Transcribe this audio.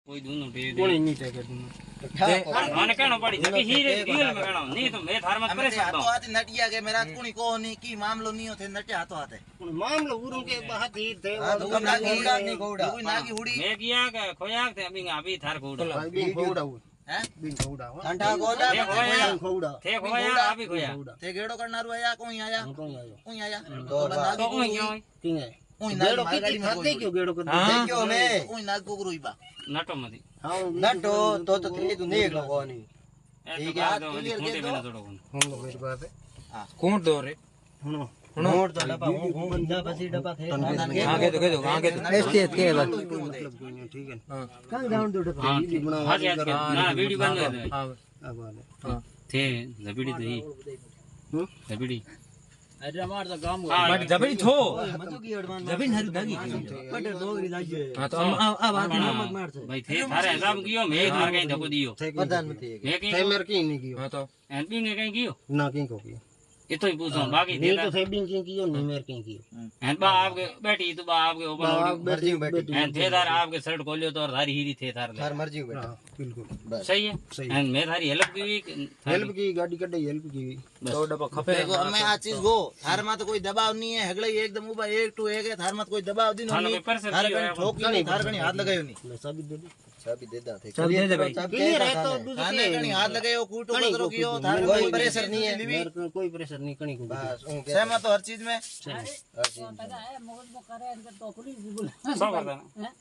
कोई दोनों दे दे कोणी नहीं टेके तुम माने कहनो पड़ी जबकि हीरे डील में कहनो नहीं तो मैं थार मत करे सकता हाथों हाथ नटिया के मेरा कोनी को नहीं की मामलो नहीं होते नटे हाथों हाथ है मामलो उरम के बात ही थे तो कम नागी हुड़ा नहीं कोड़ा कोई नागी हुड़ी मैं किया के खोया थे अभी थार खोड़ा बिन खोड़ा हैं बिन खोड़ा ठंडा गोदा थे खोया खोड़ा थे खोया अभी खोया ते गेड़ो करना रु आया कोई आया कोई आयो कोई आया तो कोई क्यों किंग है कोई गेड़ो नागी की गाड़ी में खाते कोई क्यों गेड़ो कर क्यों मैं कोई नाग को रुईबा नटो मती हां नटो तो थे तू नहीं लोगो नहीं ठीक है तो खोटे बिना थोड़ो हम लोग मेरी बात है कौन दो रे सुनो नोट तो डब्बा हूं बंदा बसी डब्बा थे आगे तो कह दो ऐसे के बात मतलब कोई नहीं ठीक है हां कहां जाऊं दो डब्बा हां आज ना वीडियो बंद कर दे हां अब वाले थे जबड़ी तो ही जबड़ी अरे हमार तो गांव बट जबरी छो मजो की अडमान जबरी हरी दागी बट दोगरी लागे हां तो अब बात मत मार से भाई थे थारे हिसाब कियो मैं थार कहीं धको दियो प्रधानमंत्री मैं थे कहीं मेरे की नहीं कियो हां तो एनपी ने कहीं कियो ना की को कियो ये तो ही पूछो बाकी नहीं थे तो थे बिन की कियो नहीं मेरे की कियो एन बा आपके बैठी तो बा आपके ऊपर मर्जी बैठी एन थे थार आपके शर्ट खोलियो तो और थारी हीरी थे थार थार मर्जी बैठा हां बिल्कुल सही है सही। एन मैं थारी हेल्प की हेल्प की गाड़ी कड्डे हेल्प की तो डब्बा खपे देखो हमें आ चीज गो थार में तो कोई दबाव नहीं है हगले एकदम उबा 1 टू 1 है थार में कोई दबाव दी थाने नहीं कोई प्रेशर थार नहीं कहीं है ठोकी नहीं थार कहीं हाथ लगायो नहीं मैं सब दे दे चाबी दे दा थे चल दे दे भाई क्लियर है तो थाने कहीं हाथ लगायो कूटो कहीं करो को कियो कुछ थार नहीं, कोई कोई प्रेशर नहीं है मेरे को कोई प्रेशर नहीं कहीं को बस सहमत हो हर चीज में सब करता है